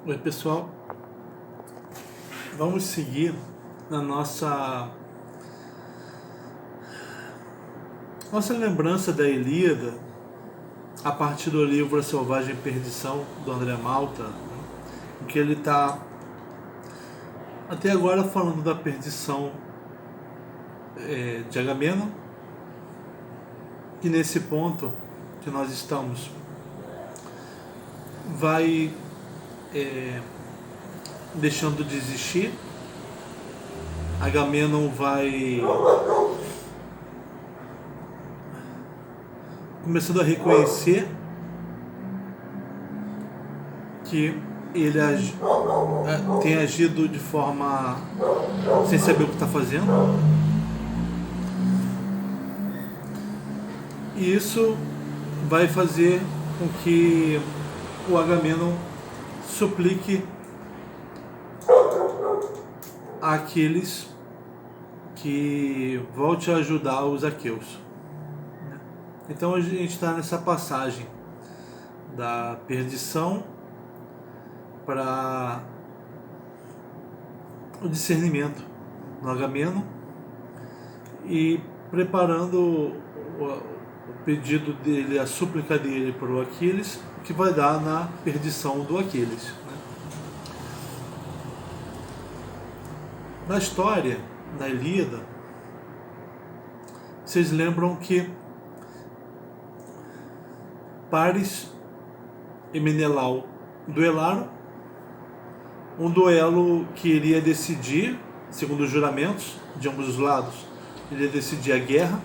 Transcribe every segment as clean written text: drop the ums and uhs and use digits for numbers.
Oi pessoal, vamos seguir na nossa lembrança da Ilíada a partir do livro A Selvagem Perdição, do André Malta, em que ele está até agora falando da perdição de Agamenon, e nesse ponto que nós estamos vai deixando de existir. Agamenon vai começando a reconhecer que ele tem agido de forma sem saber o que está fazendo, e isso vai fazer com que o Agamenon suplique àqueles que volte a ajudar os aqueus. Então a gente está nessa passagem da perdição para o discernimento no Agamenon e preparando o pedido dele, a súplica dele para o Aquiles, que vai dar na perdição do Aquiles. Na história da Ilíada, vocês lembram que Paris e Menelau duelaram, um duelo que iria decidir, segundo os juramentos de ambos os lados, iria decidir a guerra.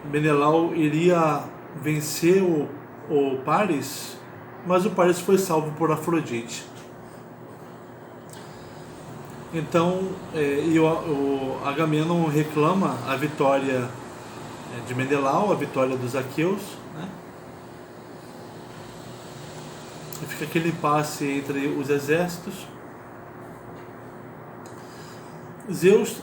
Menelau iria vencer o Paris, mas o Paris foi salvo por Afrodite. Então, o Agamenon reclama a vitória de Menelau, a vitória dos aqueus, né? E fica aquele impasse entre os exércitos. Zeus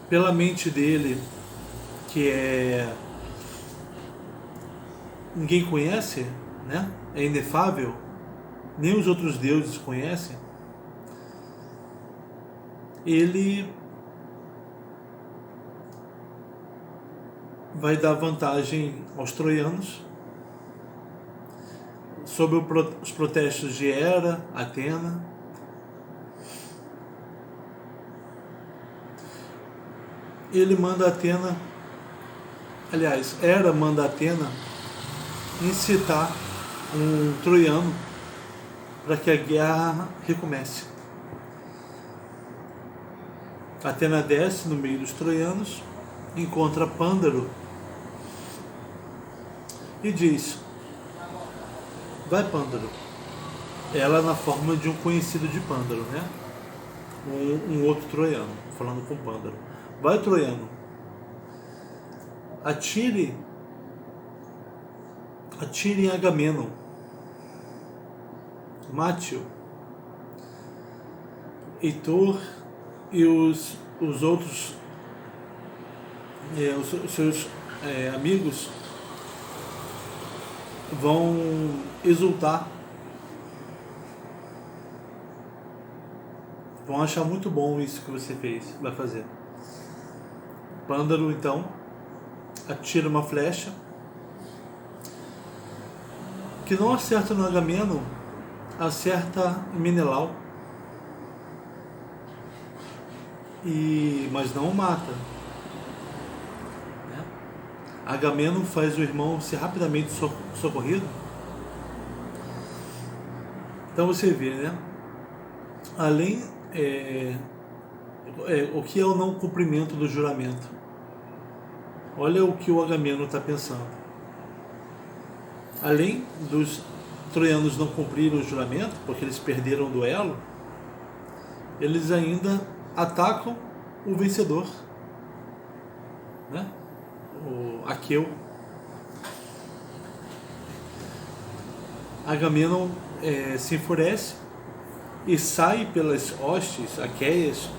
pela mente dele, que ninguém conhece, né? É inefável, nem os outros deuses conhecem. Ele vai dar vantagem aos troianos sobre os protestos de Hera, Atena. Ele manda Atena, aliás, Hera manda Atena incitar um troiano para que a guerra recomece. Atena desce no meio dos troianos, encontra Pândaro e diz: vai, Pândaro. Ela na forma de um conhecido de Pândaro, né? Um outro troiano, falando com Pândaro. Vai, troiano, atire em Agamenon, mate-o. Heitor e os outros, os seus amigos vão exultar, vão achar muito bom isso que você vai fazer. Pândaro então atira uma flecha que não acerta no Agamenon, acerta em Menelau, mas não o mata. Agamenon faz o irmão ser rapidamente socorrido. Então você vê, né? Além o que é o não cumprimento do juramento. Olha o que o Agamenon está pensando. Além dos troianos não cumprirem o juramento, porque eles perderam o duelo, eles ainda atacam o vencedor, né? O aqueu. Agamenon se enfurece e sai pelas hostes aqueias,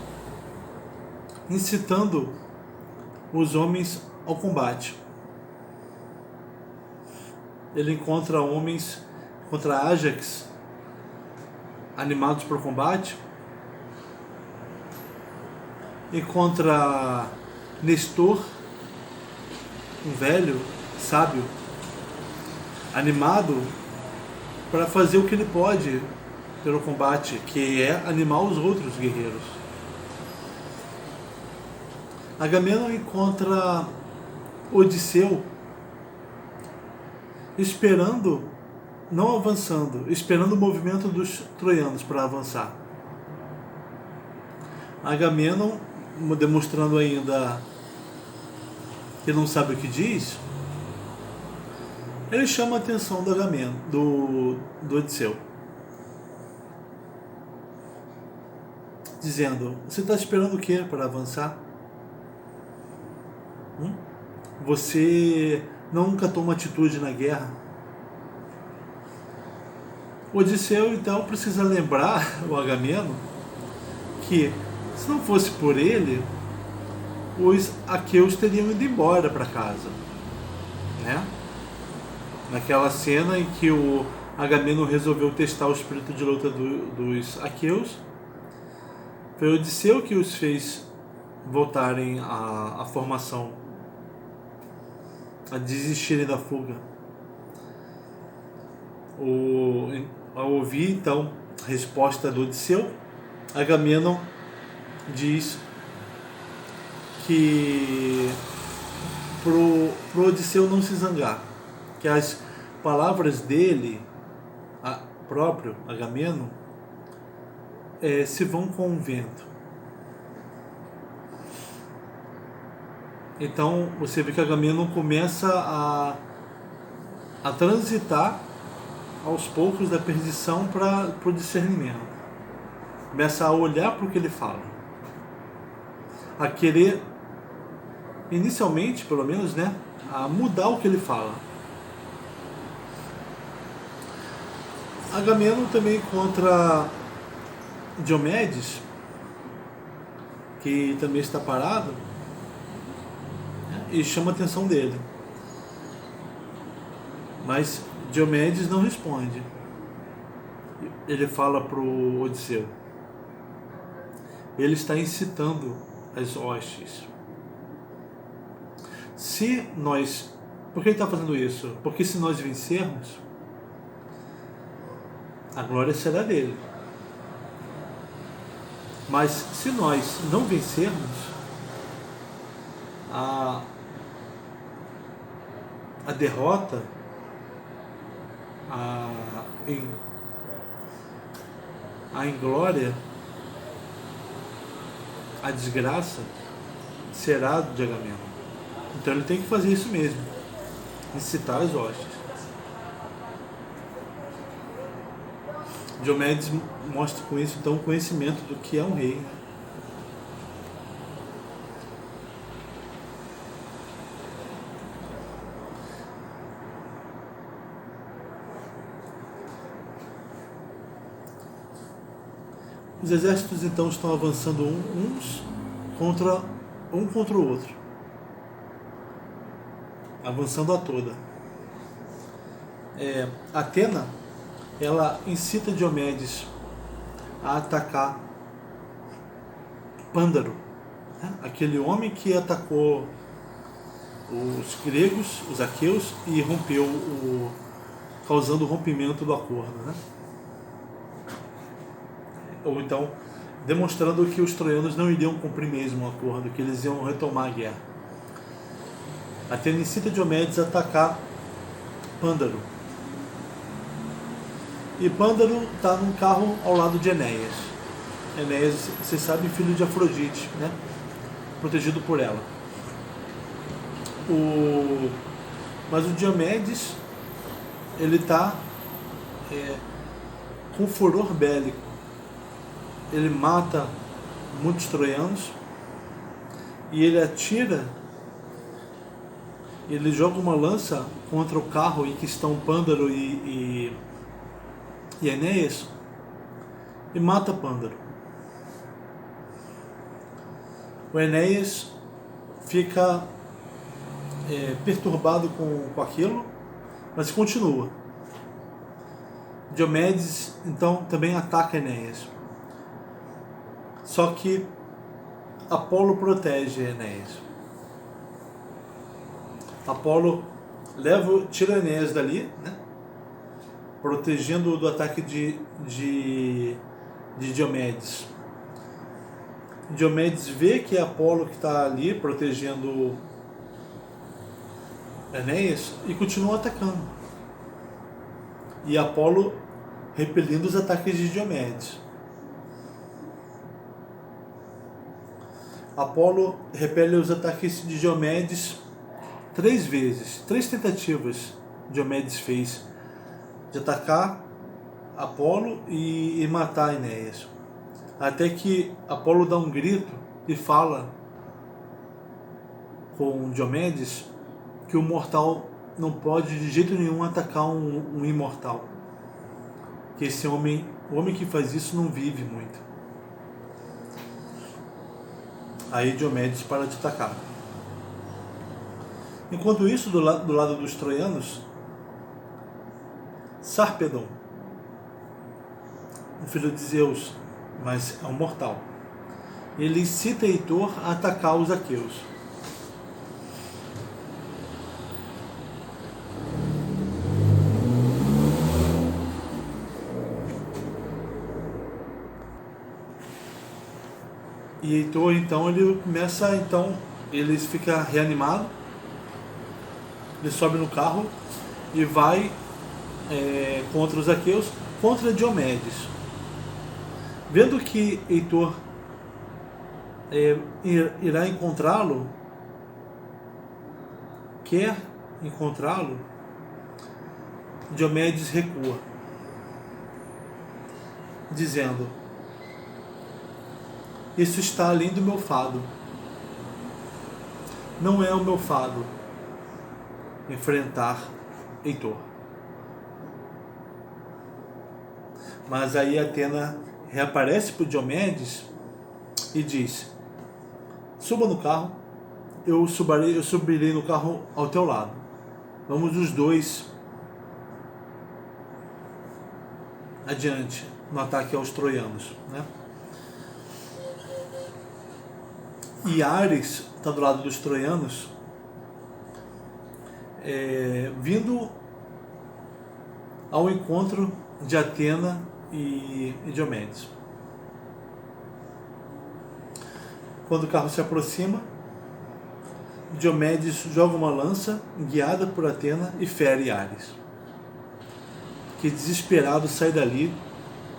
incitando os homens ao combate. ele encontra homens, contra Ajax, animados para o combate, encontra Nestor, um velho sábio, animado para fazer o que ele pode pelo combate, que é animar os outros guerreiros. Agamenon encontra Odisseu esperando, não avançando, esperando o movimento dos troianos para avançar. Agamenon, demonstrando ainda que não sabe o que diz, ele chama a atenção do Agamenon, do Odisseu, dizendo: você está esperando o que para avançar? Você nunca toma atitude na guerra. Odisseu então precisa lembrar o Agamenon que, se não fosse por ele, os aqueus teriam ido embora para casa, né? Naquela cena em que o Agamenon resolveu testar o espírito de luta dos aqueus, foi Odisseu que os fez voltarem à formação, a desistirem da fuga. Ao ouvir então a resposta do Odisseu, Agamenon diz que pro Odisseu não se zangar, que as palavras dele, próprio Agamenon, se vão com o vento. Então você vê que Agamenon começa a transitar aos poucos da perdição para o discernimento. Começa a olhar para o que ele fala, a querer, inicialmente pelo menos, né, a mudar o que ele fala. Agamenon também encontra Diomedes, que também está parado, né, e chama a atenção dele. Mas Diomedes não responde. Ele fala para o Odisseu. Ele está incitando as hostes. Por que ele está fazendo isso? Porque se nós vencermos, a glória será dele. Mas se nós não vencermos, a derrota, a inglória, a desgraça será de Agamenon. Então ele tem que fazer isso mesmo, incitar as hostes. Diomedes mostra com isso então o conhecimento do que é um rei. Os exércitos então estão avançando uns contra o outro, avançando a toda. Atena, ela incita Diomedes a atacar Pândaro, né? Aquele homem que atacou os gregos, os aqueus, e rompeu causando o rompimento do acordo, né? Ou então demonstrando que os troianos não iriam cumprir mesmo o acordo, que eles iam retomar a guerra. Atena incita Diomedes a atacar Pândaro. E Pândaro está num carro ao lado de Enéas. Enéas, vocês sabem, filho de Afrodite, né? Protegido por ela. Mas o Diomedes, ele está com furor bélico. Ele mata muitos troianos e ele atira, ele joga uma lança contra o carro em que estão Pândaro e Enéas e mata Pândaro. O Enéas fica perturbado com aquilo, Mas continua. Diomedes então também ataca Enéas. Só que Apolo protege Enéas. Apolo tira Enéas dali, né? Protegendo-o do ataque de Diomedes. Diomedes vê que é Apolo que está ali protegendo Enéas e continua atacando. E Apolo repelindo os ataques de Diomedes. Apolo repele os ataques de Diomedes 3 vezes. 3 tentativas Diomedes fez de atacar Apolo e matar Enéas. Até que Apolo dá um grito e fala com Diomedes que o mortal não pode de jeito nenhum atacar um imortal. Que esse homem, o homem que faz isso não vive muito. Aí Diomedes para de atacar. Enquanto isso, do lado dos troianos, Sarpedon, um filho de Zeus, mas é um mortal, ele incita Heitor a atacar os aqueus. E Heitor, então, ele fica reanimado, ele sobe no carro e vai contra os aqueus, contra Diomedes. Vendo que Heitor irá encontrá-lo, quer encontrá-lo, Diomedes recua, dizendo: isso está além do meu fado. Não é o meu fado enfrentar Heitor. Mas aí Atena reaparece para o Diomedes e diz: suba no carro, eu subirei no carro ao teu lado. Vamos os dois adiante no ataque aos troianos, né? E Ares está do lado dos troianos, vindo ao encontro de Atena e Diomedes. Quando o carro se aproxima, Diomedes joga uma lança guiada por Atena e fere Ares, que desesperado sai dali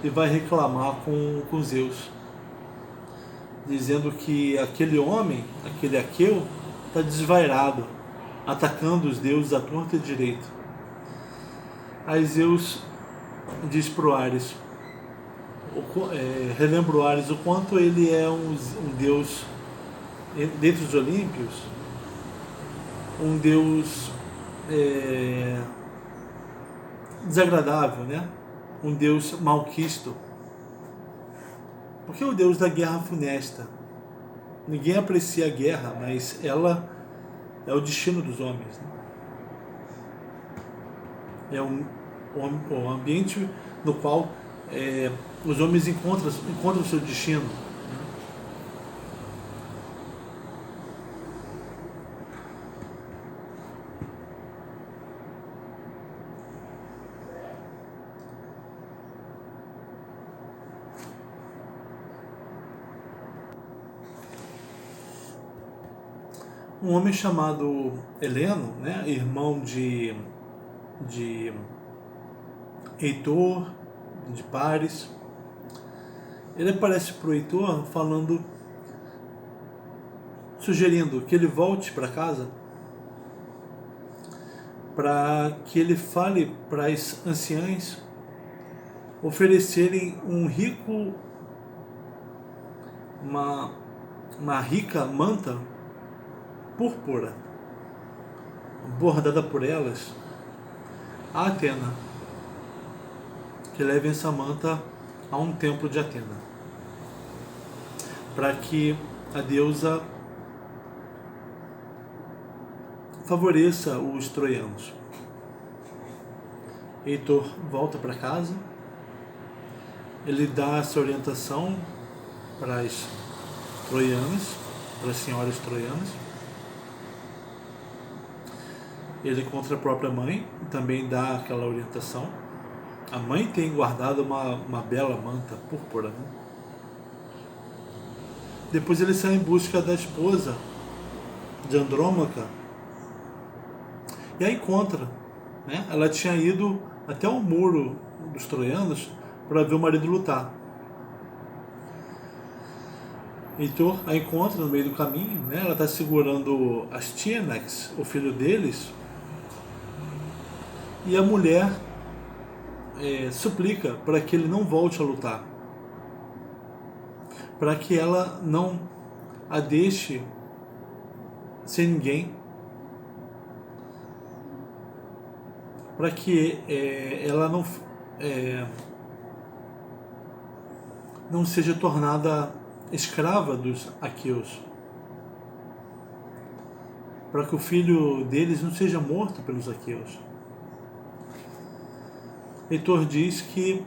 e vai reclamar com Zeus, dizendo que aquele homem, aquele aqueu, está desvairado, atacando os deuses à torta e direito. Aí Zeus diz para o Ares, relembra o Ares o quanto ele é um deus dentre os olímpios, um deus desagradável, né? Um deus malquisto, porque é o deus da guerra funesta. Ninguém aprecia a guerra, mas ela é o destino dos homens, né? É um ambiente no qual os homens encontram o seu destino. Um homem chamado Heleno, né, irmão de Heitor, de Paris, ele aparece para o Heitor sugerindo que ele volte para casa, para que ele fale para as anciãs oferecerem uma rica manta púrpura, bordada por elas, a Atena, que levem essa manta a um templo de Atena, para que a deusa favoreça os troianos. Heitor volta para casa, ele dá essa orientação para as troianas, para as senhoras troianas. Ele encontra a própria mãe, também dá aquela orientação. A mãe tem guardado uma bela manta púrpura, né? Depois ele sai em busca da esposa de Andrômaca e a encontra, né? Ela tinha ido até o muro dos troianos para ver o marido lutar. Heitor a encontra no meio do caminho, né? Ela está segurando Astyanax, o filho deles, e a mulher suplica para que ele não volte a lutar, para que ela não a deixe sem ninguém, para que ela não seja tornada escrava dos aqueus, para que o filho deles não seja morto pelos aqueus. Heitor diz que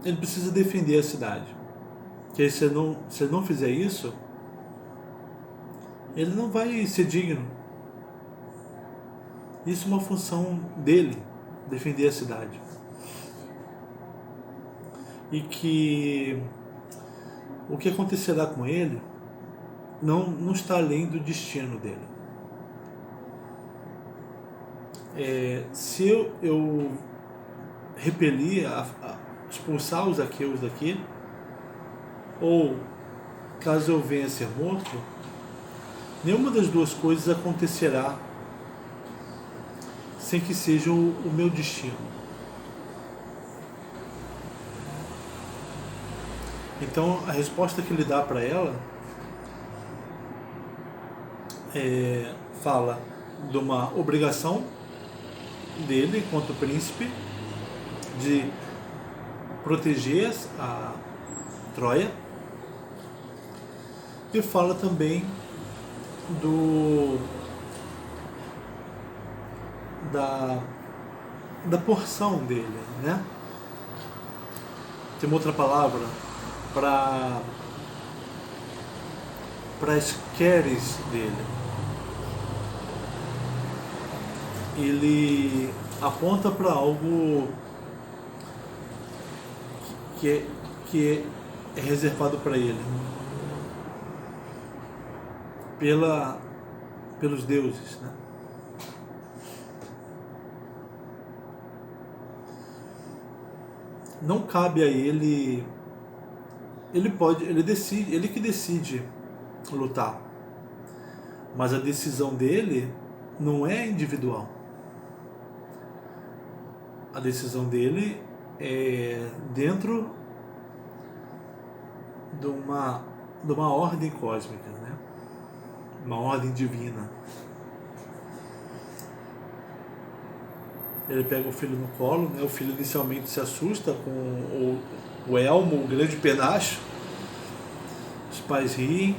ele precisa defender a cidade, que se ele não fizer isso, ele não vai ser digno. Isso é uma função dele, defender a cidade. E que o que acontecerá com ele não está além do destino dele. Se eu repelir, expulsar os aqueus daqui, ou caso eu venha a ser morto, nenhuma das duas coisas acontecerá sem que seja o meu destino. Então a resposta que ele dá para ela fala de uma obrigação dele, enquanto príncipe, de proteger a Troia, e fala também da porção dele, né? Tem uma outra palavra para as queres dele. Ele aponta para algo que é reservado para ele pelos deuses, né? Não cabe a ele, ele que decide lutar, mas a decisão dele não é individual. A decisão dele é dentro de uma ordem cósmica, né? Uma ordem divina. Ele pega o filho no colo, né? O filho inicialmente se assusta com o elmo, o grande penacho. Os pais riem,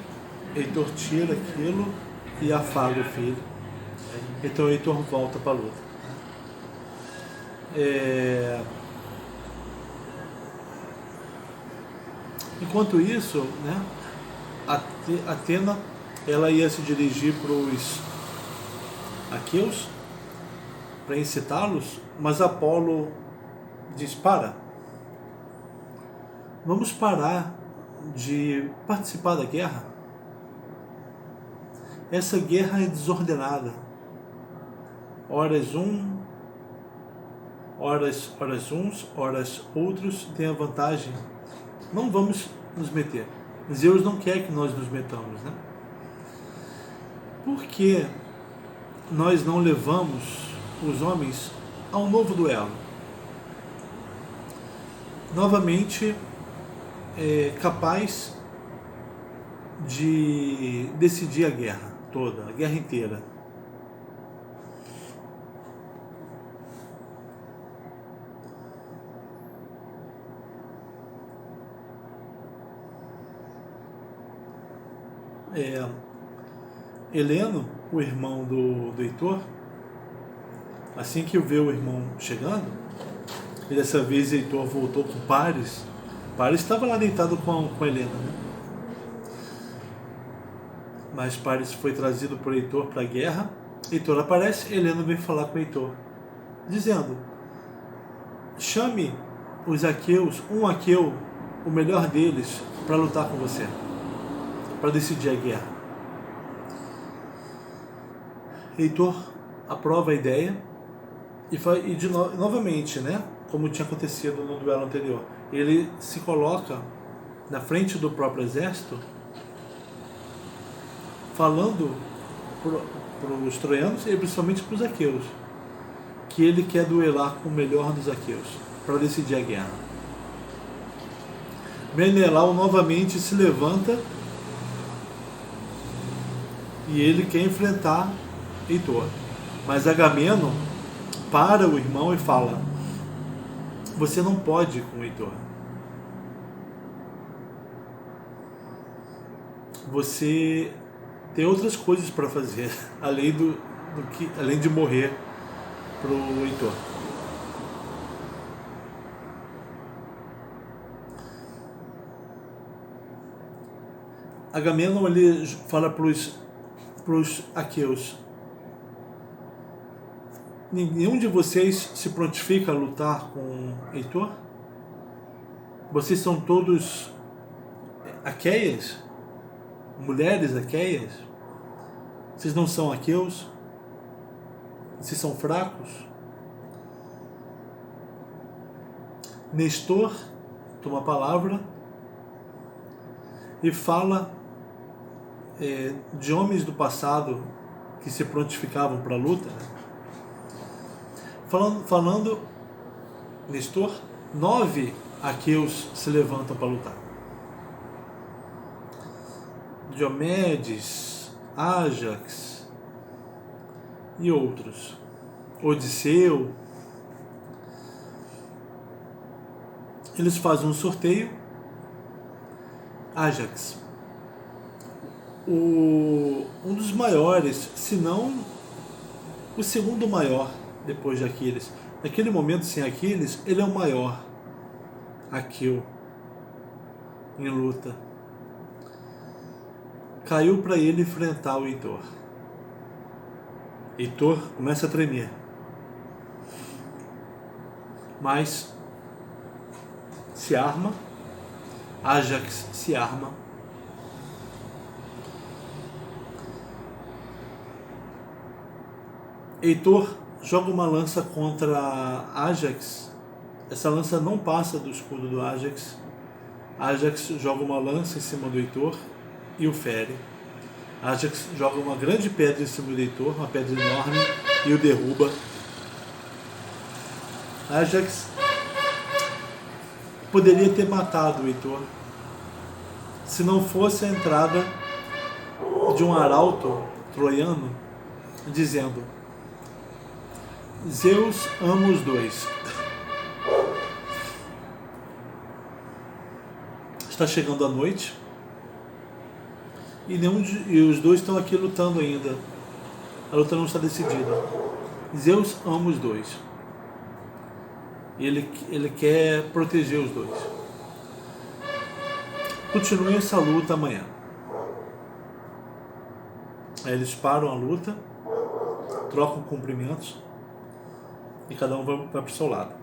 Heitor tira aquilo e afaga o filho. Então Heitor volta para a luta. Enquanto isso, né, Atena ela ia se dirigir para os aqueus para incitá-los, mas Apolo diz: vamos parar de participar da guerra. Essa guerra é desordenada. Horas uns, horas outros têm a vantagem. Não vamos nos meter. Zeus não quer que nós nos metamos, né? Por que nós não levamos os homens a um novo duelo? Novamente, capaz de decidir a guerra toda, a guerra inteira. Heleno, o irmão do Heitor, Assim que vê o irmão chegando, e dessa vez Heitor voltou com Paris. Paris estava lá deitado com Helena, né? Mas Paris foi trazido por Heitor para a guerra. Heitor aparece, Helena vem falar com Heitor, dizendo: chame os aqueus, um aqueu, o melhor deles, para lutar com você, para decidir a guerra. Heitor aprova a ideia e novamente, né, como tinha acontecido no duelo anterior, ele se coloca na frente do próprio exército, falando para os troianos e principalmente para os aqueus, que ele quer duelar com o melhor dos aqueus para decidir a guerra. Menelau novamente se levanta e ele quer enfrentar Heitor, mas Agamenon para o irmão e fala: você não pode ir com o Heitor, você tem outras coisas para fazer além de morrer pro Heitor. Agamenon ele fala pros aqueus: nenhum de vocês se prontifica a lutar com Heitor? Vocês são todos aqueias? Mulheres aqueias? Vocês não são aqueus? Vocês são fracos? Nestor toma a palavra e fala de homens do passado que se prontificavam para a luta, né? Falando Nestor, 9 aqueus se levantam para lutar: Diomedes, Ájax e outros, Odisseu. Eles fazem um sorteio. Ájax, um dos maiores, se não o segundo maior depois de Aquiles. Naquele momento, sem Aquiles, ele é o maior aqueu em luta. Caiu para ele enfrentar o Heitor. Heitor começa a tremer, mas se arma. Ájax se arma. Heitor joga uma lança contra Ájax. Essa lança não passa do escudo do Ájax. Ájax joga uma lança em cima do Heitor e o fere. Ájax joga uma grande pedra em cima do Heitor, uma pedra enorme, e o derruba. Ájax poderia ter matado o Heitor se não fosse a entrada de um arauto troiano dizendo: Zeus ama os dois. Está chegando a noite e os dois estão aqui lutando ainda. A luta não está decidida. Zeus ama os dois. Ele quer proteger os dois. Continue essa luta amanhã. Aí eles param a luta, trocam cumprimentos e cada um vai para o seu lado.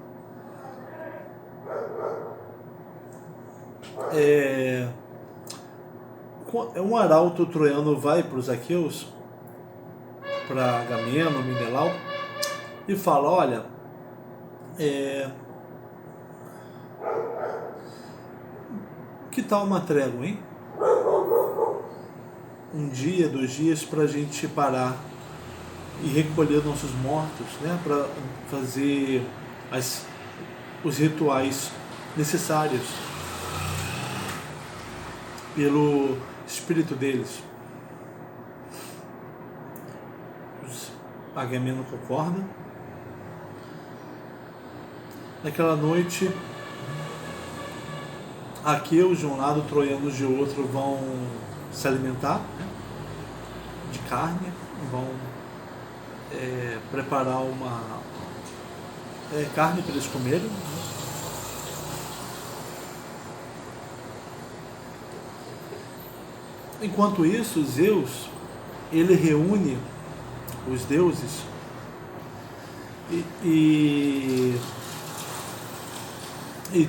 Um arauto troiano vai para os aqueus, para Agamenon, Menelau, e fala: olha, que tal uma trégua, hein? Um dia, 2 dias para a gente parar e recolher nossos mortos, né? Para fazer os rituais necessários pelo espírito deles. Agamenon concorda. Naquela noite, aqueus de um lado, troianos de outro vão se alimentar, né, de carne, vão preparar uma carne para eles comerem, né? Enquanto isso, Zeus, ele reúne os deuses e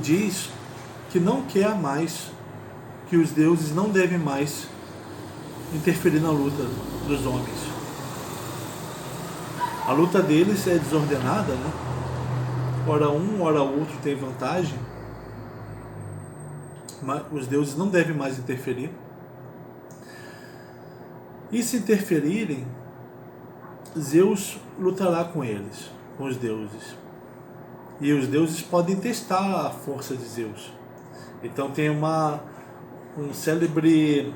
diz que não quer mais, que os deuses não devem mais interferir na luta dos homens. A luta deles é desordenada, né? Ora um, ora outro tem vantagem, mas os deuses não devem mais interferir. E se interferirem, Zeus lutará com eles, com os deuses. E os deuses podem testar a força de Zeus. Então tem um célebre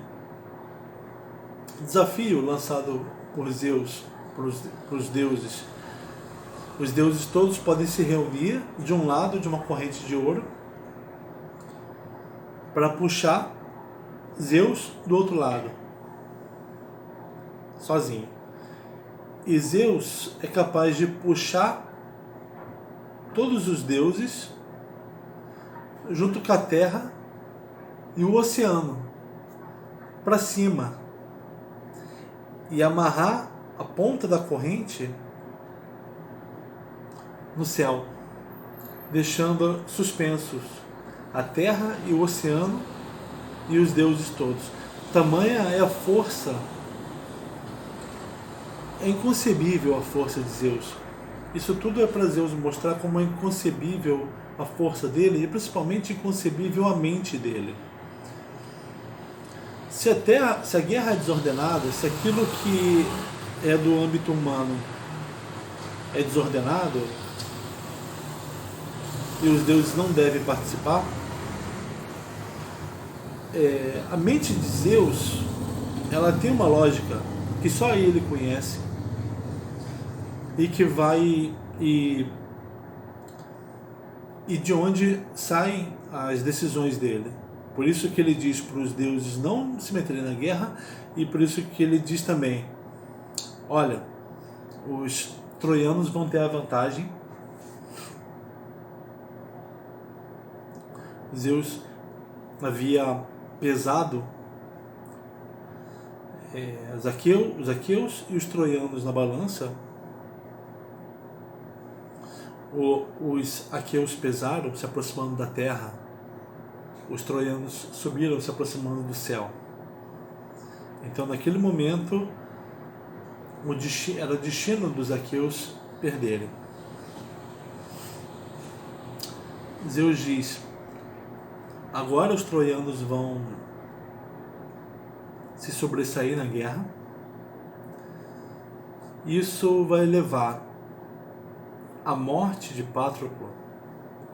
desafio lançado por Zeus para os deuses. Os deuses todos podem se reunir de um lado de uma corrente de ouro para puxar Zeus do outro lado, sozinho. E Zeus é capaz de puxar todos os deuses junto com a terra e o oceano para cima e amarrar a ponta da corrente no céu, deixando suspensos a terra e o oceano e os deuses todos. Tamanha é a força, é inconcebível a força de Zeus. Isso tudo é para Zeus mostrar como é inconcebível a força dele e principalmente inconcebível a mente dele. Se a guerra é desordenada, se aquilo que é do âmbito humano é desordenado e os deuses não devem participar, a mente de Zeus, ela tem uma lógica que só ele conhece e que vai e de onde saem as decisões dele. Por isso que ele diz para os deuses não se meterem na guerra, e por isso que ele diz também: olha, os troianos vão ter a vantagem. Zeus havia pesado os aqueus e os troianos na balança. Os aqueus pesaram, se aproximando da terra. Os troianos subiram, se aproximando do céu. Então, naquele momento, era o destino dos aqueus perderem. Zeus diz: agora os troianos vão se sobressair na guerra. Isso vai levar à morte de Patroclo,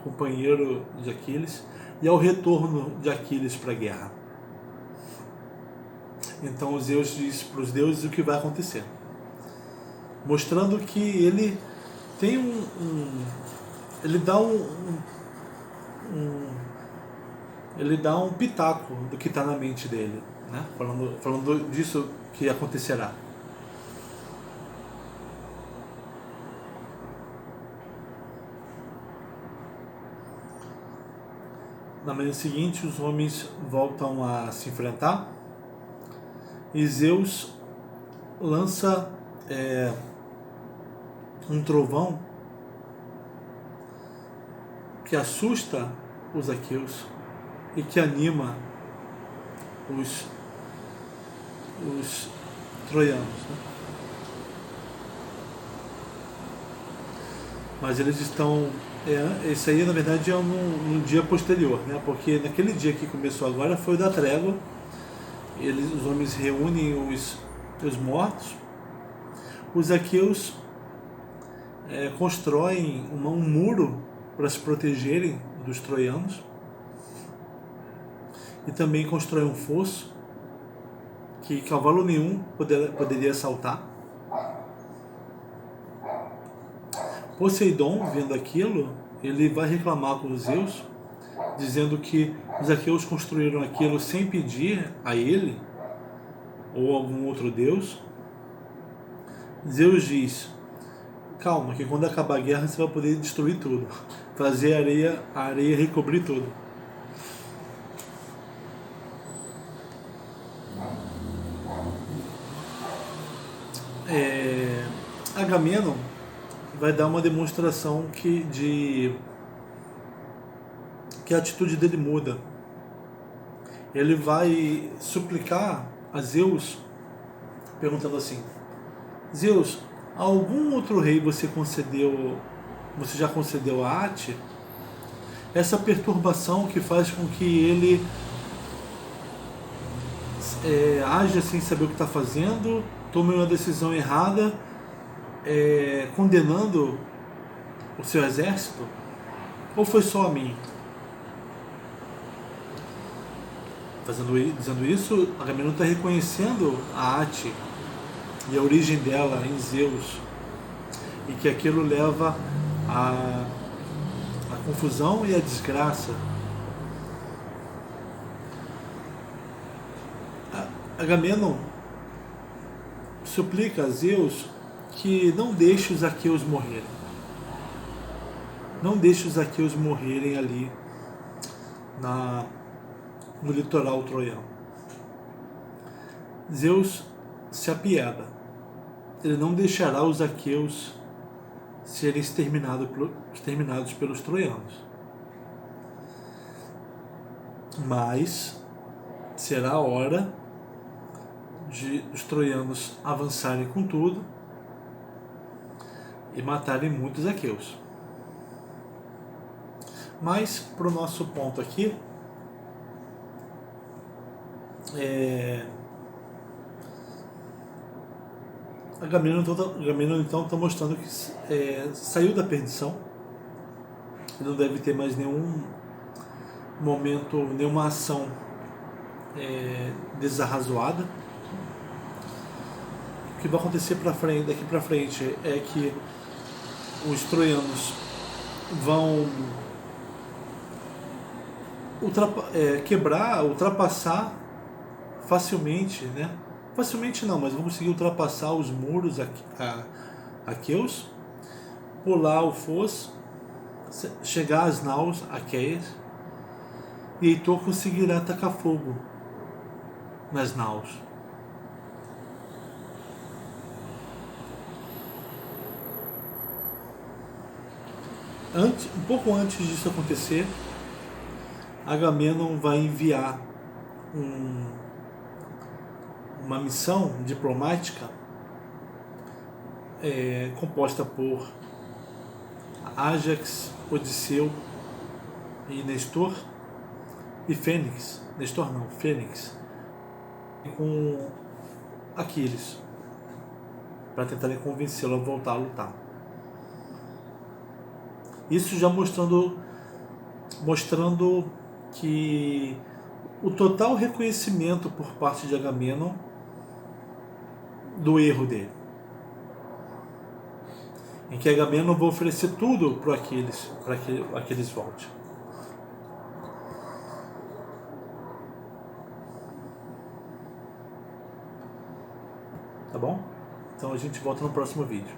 companheiro de Aquiles, e ao retorno de Aquiles para a guerra. Então Zeus diz para os deuses o que vai acontecer, mostrando que ele tem ele dá um pitaco do que está na mente dele, né? Falando disso que acontecerá. Na manhã seguinte, os homens voltam a se enfrentar e Zeus lança um trovão que assusta os aqueus e que anima os troianos, né? Mas eles estão... Isso aí, na verdade, é num dia posterior, né? Porque naquele dia que começou agora foi o da trégua. Os homens reúnem os mortos. Os aqueus constroem um muro para se protegerem dos troianos. E também constroem um fosso que cavalo nenhum poderia saltar. Poseidon, vendo aquilo, ele vai reclamar com os Zeus, dizendo que os aqueus construíram aquilo sem pedir a ele ou algum outro deus. Zeus diz: calma, que quando acabar a guerra você vai poder destruir tudo, fazer a areia recobrir tudo. Agamenon vai dar uma demonstração que a atitude dele muda. Ele vai suplicar a Zeus, perguntando assim: Zeus, algum outro rei você já concedeu a Ate? Essa perturbação que faz com que ele haja sem saber o que está fazendo, tome uma decisão errada, condenando o seu exército? Ou foi só a mim? Dizendo isso, Agamenon está reconhecendo a Ate e a origem dela em Zeus, e que aquilo leva à confusão e à desgraça. Agamenon suplica a Zeus que não deixe os aqueus morrerem. Não deixe os aqueus morrerem ali no litoral troiano. Zeus se apieda. Ele não deixará os aqueus serem exterminados pelos troianos. Mas será a hora de os troianos avançarem com tudo e matarem muitos aqueus. Mas, para o nosso ponto aqui, Agamenon então está mostrando que saiu da perdição. Ele não deve ter mais nenhum momento, nenhuma ação desarrazoada. O que vai acontecer daqui para frente é que os troianos vão ultrapassar facilmente, né? Facilmente não, mas vão conseguir ultrapassar os muros aqueus, pular o fosso, chegar às naus aqueias, e Heitor conseguirá atacar fogo nas naus. Um pouco antes disso acontecer, Agamenon vai enviar uma missão diplomática composta por Ájax, Odisseu e Nestor e Fênix. Nestor não, Fênix, com Aquiles, para tentarem convencê-lo a voltar a lutar. Isso já mostrando que o total reconhecimento por parte de Agamenon do erro dele, em que Agamenon vai oferecer tudo para que Aquiles volte. Tá bom? Então a gente volta no próximo vídeo.